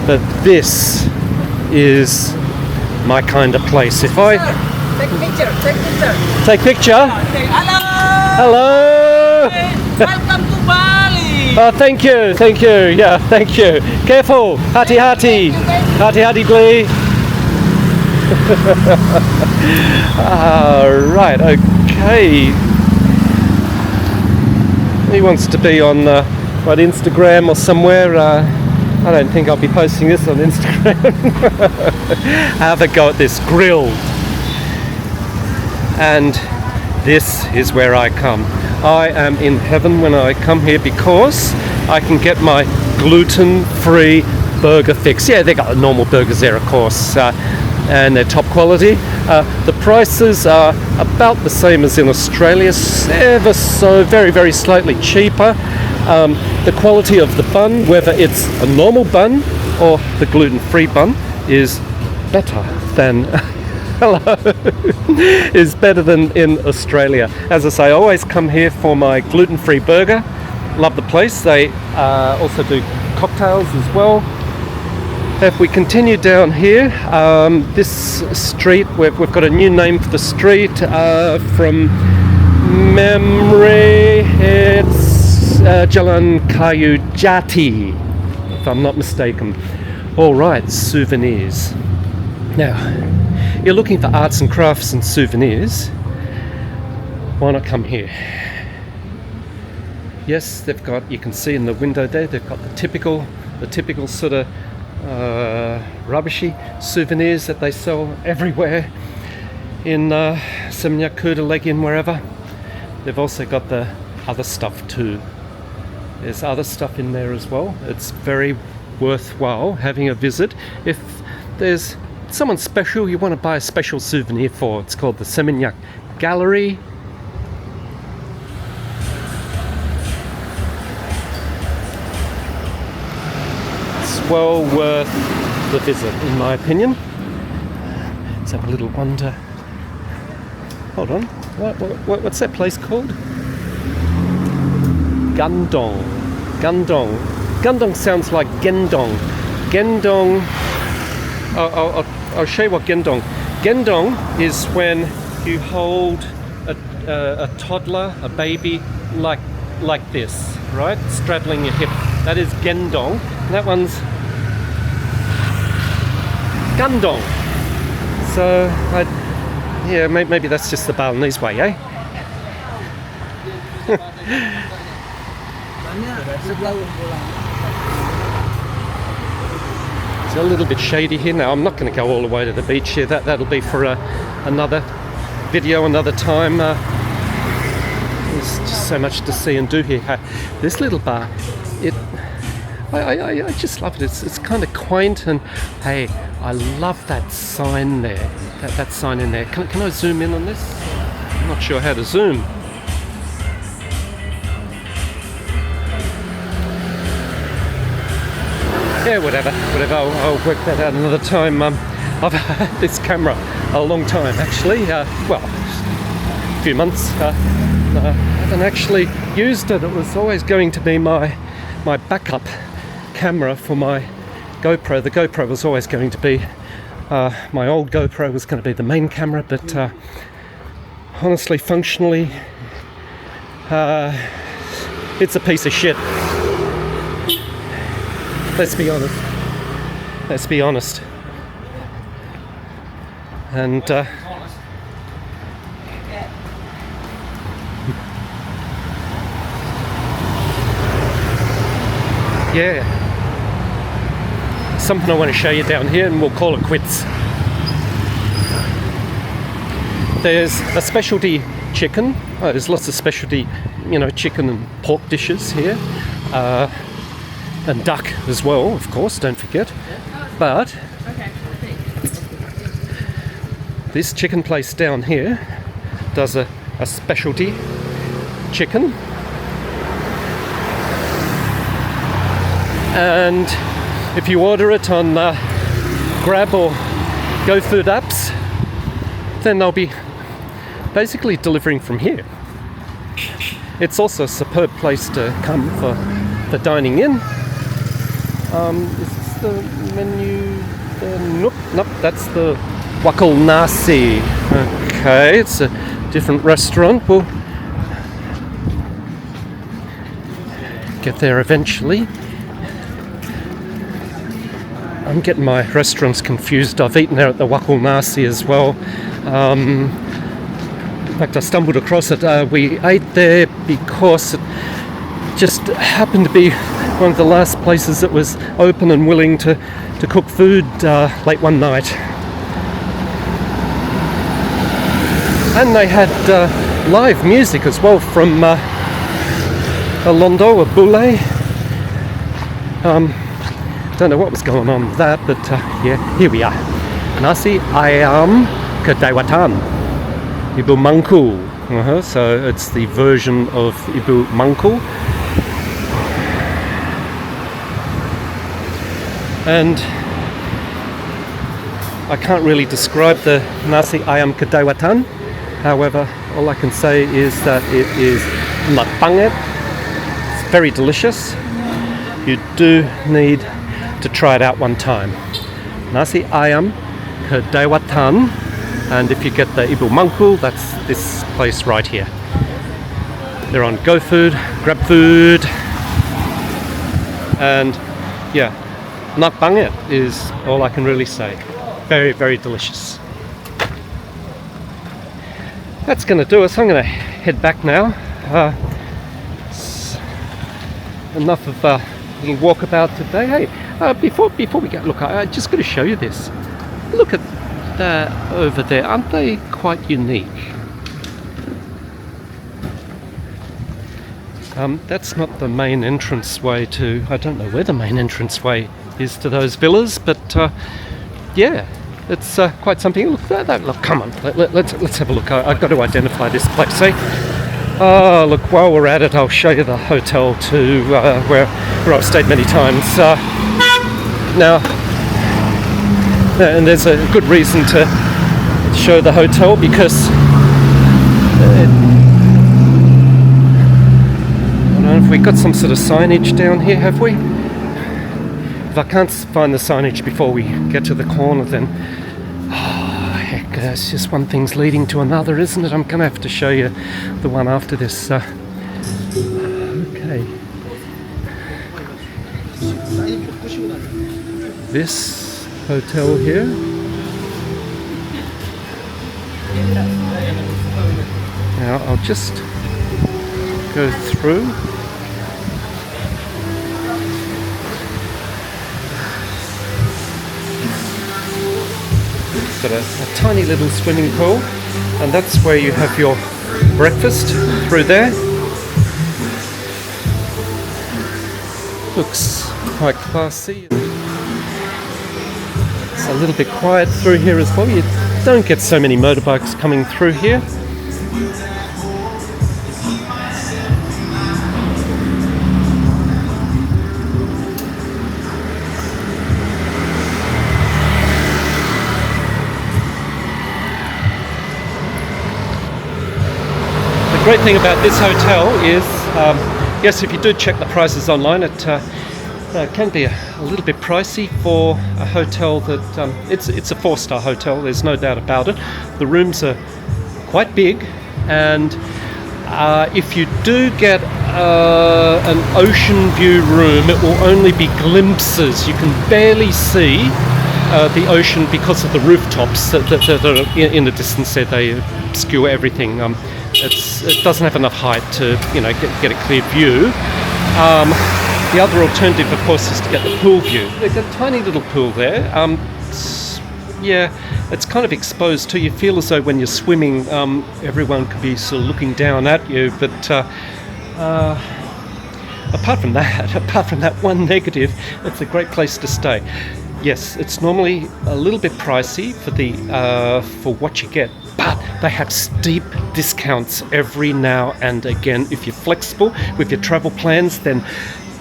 but this is my kind of place. If I take picture. Hello. Welcome to Bali. Oh, thank you. Yeah, thank you. Careful, hati-hati, please. Right, okay. He wants to be on Instagram or somewhere. I don't think I'll be posting this on Instagram. Have a go at this grilled. And this is where I come. I am in heaven when I come here because I can get my gluten-free burger fix. Yeah, they got normal burgers there, of course, and they're top quality. The prices are about the same as in Australia, ever so very, very slightly cheaper. The quality of the bun, whether it's a normal bun or the gluten-free bun, is better than is better than in Australia. As I say, I always come here for my gluten-free burger. Love the place. They also do cocktails as well. If we continue down here, this street, we've got a new name for the street from memory. It's Jalan Kayu Jati, if I'm not mistaken. All right, souvenirs. Now, you're looking for arts and crafts and souvenirs, why not come here? Yes, they've got, you can see in the window there, they've got the typical sort of rubbishy souvenirs that they sell everywhere in Seminyak, Kuta, Legian, wherever. They've also got the other stuff too. There's other stuff in there as well. It's very worthwhile having a visit. If there's someone special you want to buy a special souvenir for, it's called the Seminyak Gallery. It's well worth the visit, in my opinion. Let's have a little wander. Hold on, what's that place called? Gandong sounds like Gendong. I'll show you what Gendong. Gendong is when you hold a toddler, a baby, like this, right? Straddling your hip. That is Gendong. And that one's Gandong. So, yeah, maybe that's just the Balinese way, eh? It's a little bit shady here now. I'm not going to go all the way to the beach here. That'll be for another video, another time. There's just so much to see and do here. This little bar, I just love it. It's kind of quaint, and hey, I love that sign there. That sign in there. Can I zoom in on this? I'm not sure how to zoom. Yeah, whatever. I'll work that out another time. I've had this camera a long time, actually. Well, a few months. I haven't actually used it. It was always going to be my backup camera for my GoPro. The GoPro was always going to be my old GoPro was going to be the main camera, but honestly, functionally, it's a piece of shit. Let's be honest. And yeah, something I want to show you down here, and we'll call it quits. There's a specialty chicken. Oh, there's lots of specialty, chicken and pork dishes here. And duck as well, of course, don't forget. But this chicken place down here does a specialty chicken. And if you order it on Grab or GoFood apps, then they'll be basically delivering from here. It's also a superb place to come for dining in. the menu there? Nope, that's the Wakul Nasi. Okay, it's a different restaurant. We'll get there eventually. I'm getting my restaurants confused. I've eaten there at the Wakul Nasi as well. In fact, I stumbled across it. We ate there because it just happened to be one of the last places that was open and willing to cook food late one night. And they had live music as well from Londo, a Bule. Don't know what was going on with that, but yeah, here we are. Nasi Ayam Kedewatan, Ibu Mangku. So it's the version of Ibu Mangku. And I can't really describe the Nasi Ayam Kedewatan. However, all I can say is that it is enak banget. It's very delicious. You do need to try it out one time. Nasi Ayam Kedewatan, and if you get the Ibu Mangku, that's this place right here. They're on GoFood, GrabFood, and yeah, enak banget is all I can really say. Very, very delicious. That's going to do us. I'm going to head back now. Enough of walkabout today. Hey, before we go, look, I just got to show you this. Look at that over there. Aren't they quite unique? That's not the main entranceway to. I don't know where the main entranceway is to those villas, but yeah. It's quite something. Look, come on, let's have a look. I've got to identify this place. Oh, look, while we're at it, I'll show you the hotel too, where I've stayed many times. Now, and there's a good reason to show the hotel because I don't know if we got some sort of signage down here, have we? If I can't find the signage before we get to the corner, then heck, it's just one thing's leading to another, isn't it? I'm going to have to show you the one after this. Okay. This hotel here. Now I'll just go through. Got a tiny little swimming pool, and that's where you have your breakfast through there. Looks quite classy. It's a little bit quiet through here as well. You don't get so many motorbikes coming through here. The great thing about this hotel is, yes, if you do check the prices online, it can be a little bit pricey for a hotel that it's a 4-star hotel. There's no doubt about it. The rooms are quite big, and if you do get an ocean view room, it will only be glimpses. You can barely see the ocean because of the rooftops that are in the distance there. They obscure everything. It doesn't have enough height to, get a clear view. The other alternative, of course, is to get the pool view. They've got a tiny little pool there. It's kind of exposed too. You feel as though when you're swimming, everyone could be sort of looking down at you. But apart from that one negative, it's a great place to stay. Yes, it's normally a little bit pricey for what you get, but they have steep discounts every now and again. If you're flexible with your travel plans, then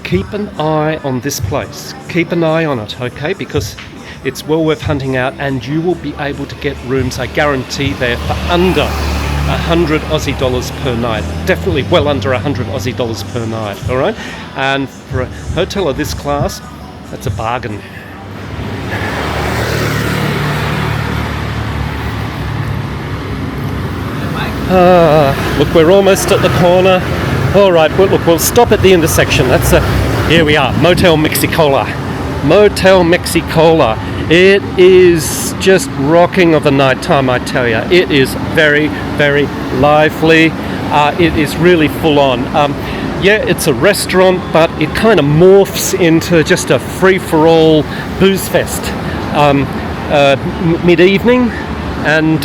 keep an eye on this place. Keep an eye on it, okay? Because it's well worth hunting out, and you will be able to get rooms, I guarantee, there for under 100 Aussie dollars per night. Definitely well under 100 Aussie dollars per night, all right? And for a hotel of this class, that's a bargain. Look, we're almost at the corner. All right, well, look, we'll stop at the intersection. Here we are, Motel Mexicola. Motel Mexicola. It is just rocking of the night time, I tell you. It is very, very lively. It is really full on. Yeah, it's a restaurant, but it kind of morphs into just a free-for-all booze fest. Mid-evening, and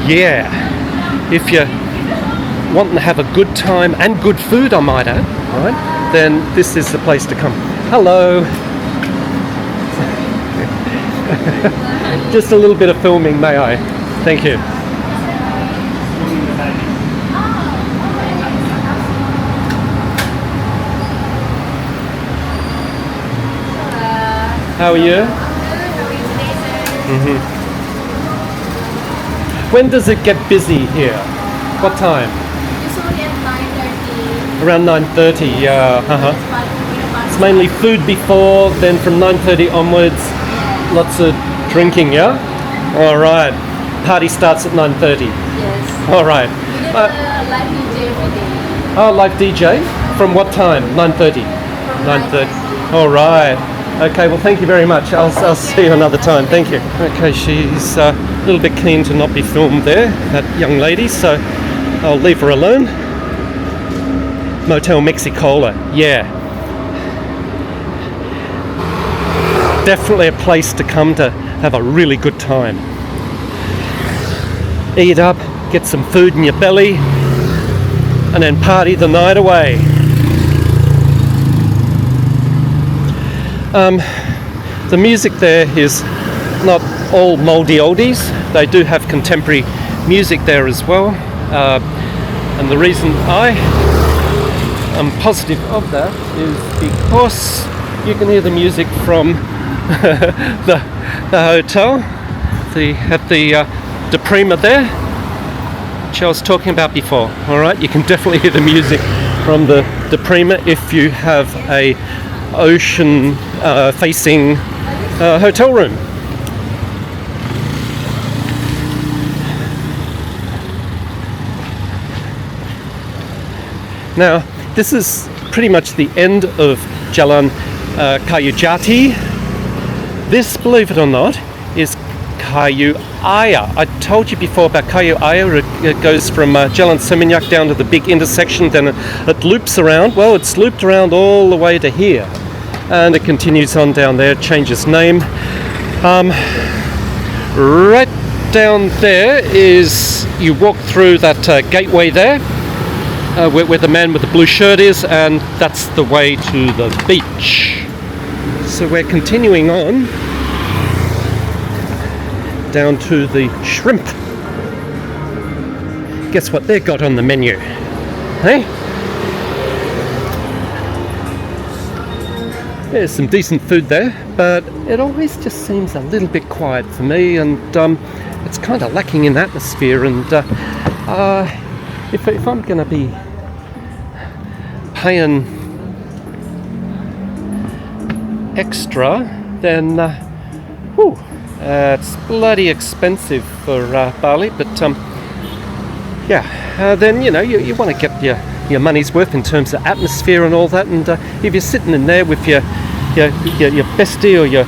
yeah, if you're wanting to have a good time and good food, I might add, right, then this is the place to come. Hello. Just a little bit of filming, may I? Thank you. How are you? Mm-hmm. When does it get busy here? What time? Usually at 9:30. Around 9:30, yeah. It's mainly food before, then from 9:30 onwards, lots of drinking, yeah? All right. Party starts at 9:30. Yes. All right. We do a live DJ every day. Oh, live DJ? From what time? 9:30? From 9:30. All right. Okay, well, thank you very much. I'll see you another time. Thank you. Okay, she's a little bit keen to not be filmed there, that young lady, so I'll leave her alone. Motel Mexicola, yeah. Definitely a place to come to have a really good time. Eat up, get some food in your belly, and then party the night away. The music there is not all mouldy oldies. They do have contemporary music there as well. And the reason I am positive of that is because you can hear the music from the hotel, at the Prima there, which I was talking about before. All right, you can definitely hear the music from the Prima if you have a ocean facing hotel room. Now, this is pretty much the end of Jalan Kayu Jati. This, believe it or not, is Kayu Ayam. I told you before about Kayu Ayam. It goes from Jalan Seminyak down to the big intersection, then it loops around. Well, it's looped around all the way to here, and it continues on down there, changes name. Right down there is, you walk through that gateway there, where the man with the blue shirt is, and that's the way to the beach. So we're continuing on down to the shrimp. Guess what they've got on the menu? Hey? There's some decent food there, but it always just seems a little bit quiet for me, and it's kind of lacking in atmosphere. And if I'm going to be paying extra, then it's bloody expensive for Bali. But then you want to get your money's worth in terms of atmosphere and all that. And if you're sitting in there with your bestie or your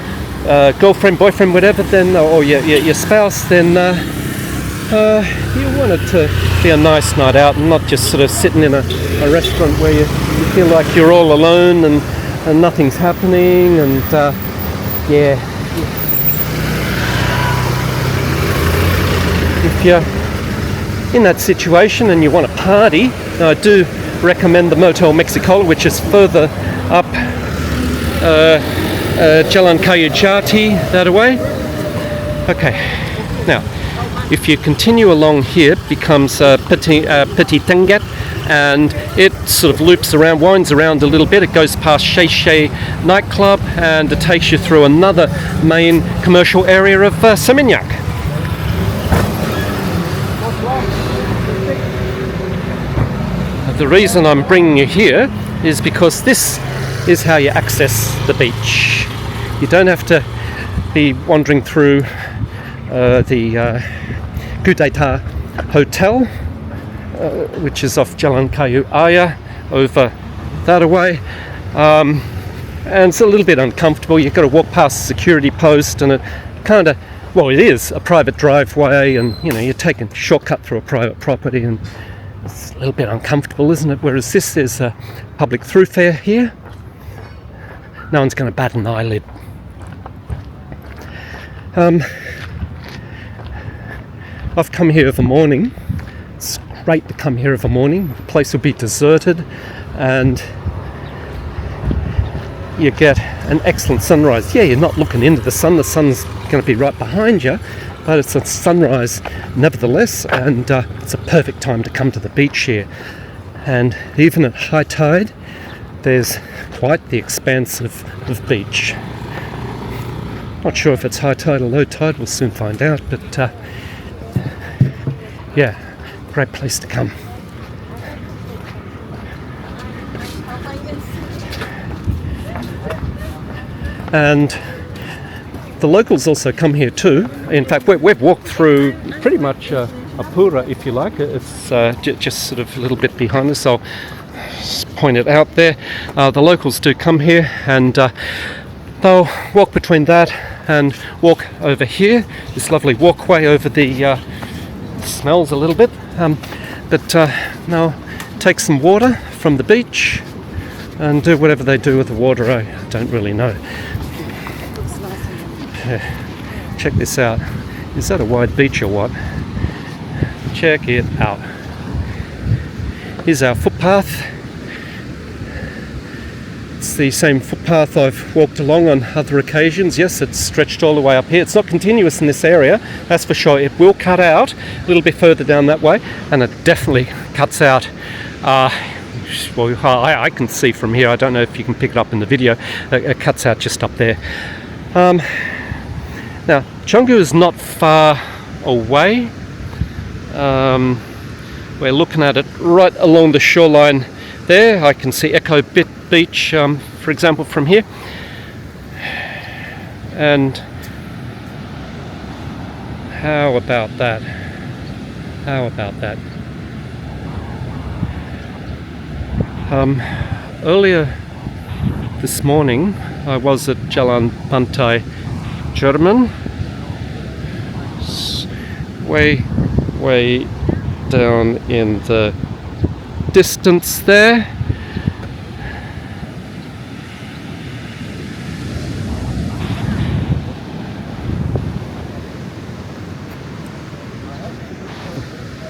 girlfriend, boyfriend, whatever, then or your spouse, then you want it to be a nice night out and not just sort of sitting in a restaurant where you feel like you're all alone and nothing's happening. And if you're in that situation and you want to party, I do recommend the Motel Mexicola, which is further up Jalan Kayu Jati that way. Okay, now if you continue along here, it becomes Peti Tenget, and it sort of loops around, winds around a little bit. It goes past Shay nightclub, and it takes you through another main commercial area of Seminyak. The reason I'm bringing you here is because this is how you access the beach. You don't have to be wandering through the Kedewatan Hotel, which is off Jalan Kayu over that away. And it's a little bit uncomfortable. You've got to walk past the security post, and it kind of, well, it is a private driveway, and you know, you're taking a shortcut through a private property, and it's a little bit uncomfortable, isn't it? Whereas this is a public throughfare here. No one's going to bat an eyelid. I've come here of a morning. It's great to come here of a morning. The place will be deserted, and you get an excellent sunrise. Yeah, you're not looking into the sun. The sun's going to be right behind you, but it's a sunrise nevertheless, and it's a perfect time to come to the beach here. And even at high tide, there's quite the expanse of beach. Not sure if it's high tide or low tide, we'll soon find out, but yeah, great place to come. And the locals also come here too. In fact, we've walked through pretty much a pura, if you like. It's just sort of a little bit behind us. I'll just point it out there. The locals do come here, and they'll walk between that and walk over here. This lovely walkway over the smells a little bit, but they'll take some water from the beach and do whatever they do with the water. I don't really know. Check this out. Is that a wide beach or what? Check it out. Here's our footpath. It's the same footpath I've walked along on other occasions. Yes, it's stretched all the way up here. It's not continuous in this area, that's for sure. It will cut out a little bit further down that way, and it definitely cuts out. Well, I can see from here. I don't know if you can pick it up in the video. It cuts out just up there. Now, Canggu is not far away. We're looking at it right along the shoreline there. I can see Beach, for example, from here. And how about that? How about that? Earlier this morning, I was at Jalan Pantai German, way down in the distance there.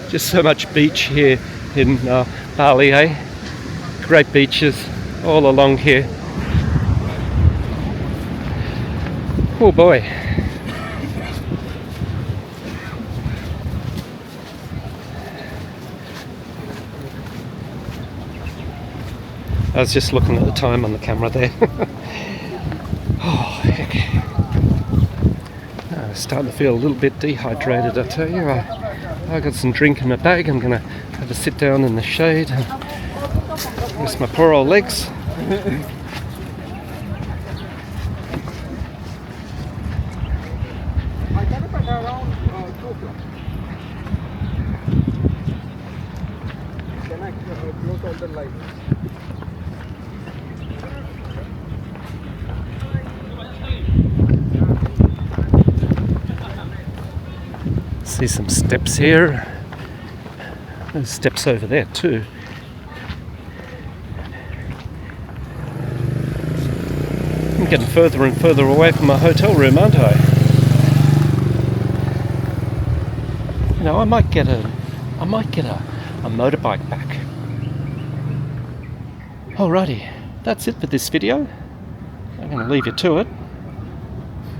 Just so much beach here in Bali, eh? Great beaches all along here. Oh boy. I was just looking at the time on the camera there. Oh, heck. I'm starting to feel a little bit dehydrated, I tell you. I got some drink in my bag. I'm going to have a sit down in the shade and rest my poor old legs. See some steps here. There's steps over there too. I'm getting further and further away from my hotel room, aren't I? You know, I might get a motorbike back. Alrighty, that's it for this video. I'm going to leave you to it.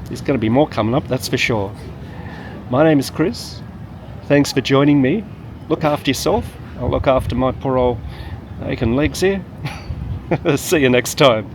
There's going to be more coming up, that's for sure. My name is Chris. Thanks for joining me. Look after yourself. I'll look after my poor old aching legs here. See you next time.